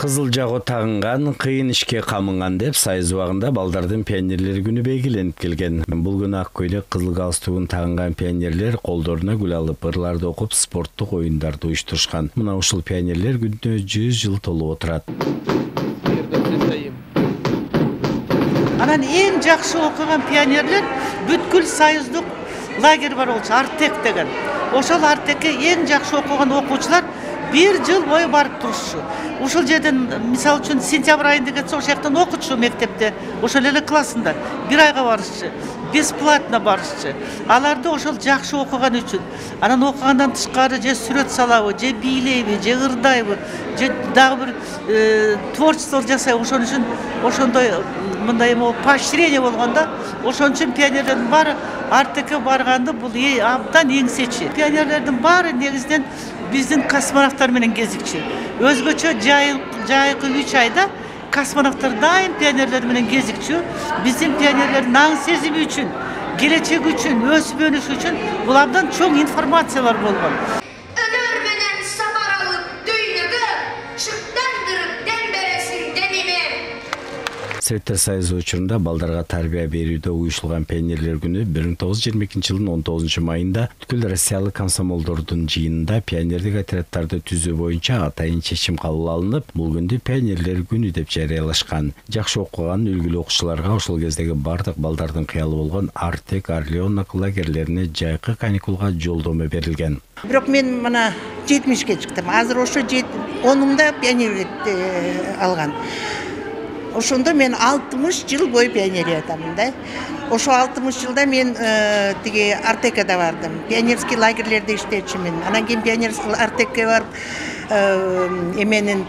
Кызыл жагы тагынган, кыйын ишке камынган деп сайыз убагында балдардын пионерлер күнү белгиленип келген. Бул күнү ак көйлөк, кызыл галстугун тагынган пионерлер колдоруна гүл алып, ырларды окуп, спорттук оюндарды уюштурушкан. Мына ушул пионерлер күнүнө 100 жыл толуп отурат. Анан эң жакшы окуган пионерлер бүткүл союздук лагерь бар болчу, Артек деген. Ошол Артекке эң жакшы окуган окуучулар 1 жыл бою барып турушчу. Ушул жерден, мисалы үчүн, сентябрь айында кетсе, ошол жактан окутчу мектепте, ошол эле классында 1 айга барышчы, бесплатно барышчы. Аларды ошол жакшы окуган үчүн. Анан окугандан тышкары же сүрөт салабы, же бийлейби, же ырдайбы, же дагы бир творчество жасайбы. Ошон үчүн ошондой мындай поощрение болгондо, ошон үчүн пионерлердин баары Артекке барганды бул абдан эңсечи. Пионерлердин баары негизинен биздин космонавттар менен кезикчи. Өзгөчө жайкы 3 айда космонавттар дайым пионерлер менен кезикчи. Биздин пионерлердин аң сезими үчүн, келечек үчүн, өсүп өнүшү үчүн бул абдан чоң информациялар болгон. Өнөр менен сапар алып дүйнөгө шыктандырып дем бересиң дениме. Советтер Союзу учурунда балдарга тарбия берүүдө уюшулган пионерлер күнү 1922 жылдын 19 майында бүткүл Россиялык комсомолдордун жыйынында пионердик отряддарды түзүү боюнча атайын чечим кабыл алынып, бул күндү пионерлер күнү деп жарыялашкан. Жакшы окуган үлгүлүү окуучуларга ошол кездеги бардык балдардын кыялы болгон Артек, Орленок лагерлерине жайкы каникулга жолдомо берилген. Бирок мен мына 70-ке чыктым. Азыр ошо 10-умда пионерге алган. Ошондо мен 60 жыл бою пионериядамын да. Ошо 60 жылда мен тиги Артекке да бардым. Пионерский лагерлерде иштечимин. Анан кийин пионерский Артекке барып, эменин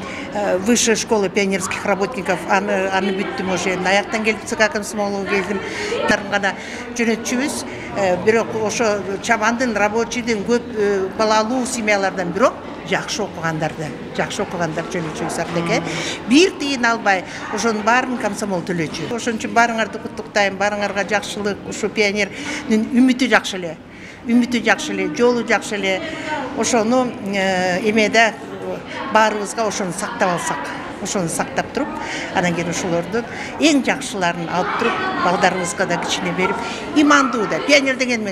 высшая школа пионерских работников аны бүттүм ошо жерде. Аяктан келип ЦК комсомолго келдим. Гана жөнөтчүбүз. Бирок ошо чабандын, рабочийдин көп балалуу семьялардан бирок жакшы окугандар жөнөтчүбүз Артекке. Бир тыйын албай, ошонун баарын комсомол төлөчү. Ошон үчүн баарыңарды куттуктайм, баарыңарга жакшылык, ушу пионердин үмүтү жакшы эле, жолу жакшы эле. Ошону эмеде баарыбызга ошону сактап алсак, ошону сактап туруп, анан кийин ошолордун эң жакшыларын алып туруп, балдарыбызга да кичине берип, имандуу да. Пионер деген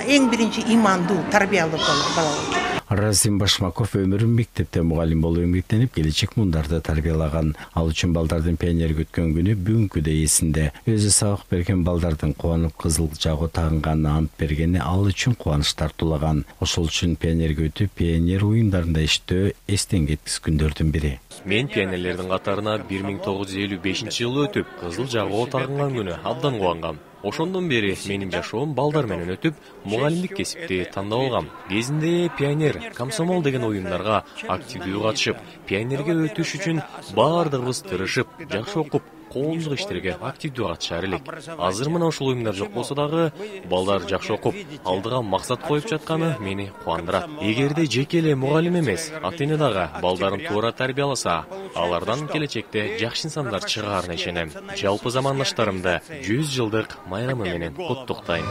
эң биринчи имандуу, тарбиялуу бала болчу. Разим Башмаков өмүрүн мектепте мугалим болуп эмгектенип, келечек мундарды тарбиялаган. Ал үчүн балдардын пионерге өткөн күнү бүгүнкүдөй эсинде. Өзү сабак берген балдардын кубанып кызыл жагы тагынганына ант бергени ал үчүн кубаныч тартуулаган. Ошол үчүн пионерге өтүп, пионер уюмдарында иштөө эстен кеткис күндөрдүн бири. Мен пионерлердин катарына 1955 жылы өтүп, кызыл жагы тагынган күнү абдан кубангам. Ошондон бери менин жашоом балдар менен өтүп, мугалимдик кесипти тандап алгам. Кезинде пионер, комсомол деген оюндарга активдүү катышып, пионерге өтүш үчүн баардыгыбыз тырышып, жакшы окуп, коомдук иштерге активдүү катышар элек. Азыр мына ушул оюндар жок болсо дагы, балдар жакшы окуп, алдыга максат коюп жатканы мени кубандырат. Эгерде жеке эле мугалим эмес, ата-эне дагы балдарын туура тарбияласа, алардан келечекте жакшы инсандар чыгаарына ишенем. Жалпы замандаштарымды 100 жылдык майрамы менен куттуктайм.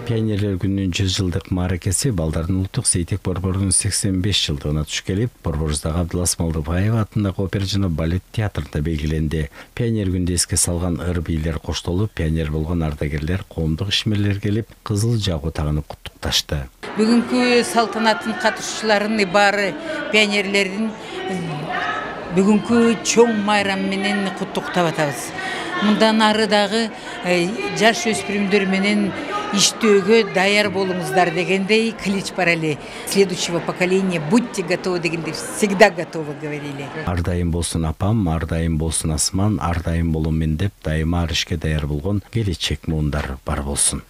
Пионерлер күнүнүн 100 жылдык мааракеси балдардын улуттук сейтек борборунун 85 жылдыгына туш келип, Борборуздагы Абдылас Малдыбаев атындагы опера жана балет театрында белгиленди. Пионер күндү эске салган ыр бийлер коштолуп, пионер болгон ардагерлер, коомдук ишмерлер келип, кызыл жагы тагынып куттукташты. Бүгүнкү салтанаттын катышуучуларынын баары пионерлердин бүгүнкү чоң майрам менен куттуктап атабыз. Мындан ары дагы жаш өспүрүмдөр менен иштөөгө даяр болуңуздар дегендей клич бар эле. Следующего поколения будьте готовы дегендей, всегда готовы говорили. Ар дайым болсун апам, ар дайым болсун асман, ар дайым болом мен деп дайыма ар ишке даяр болгон келечек муундар бар болсун.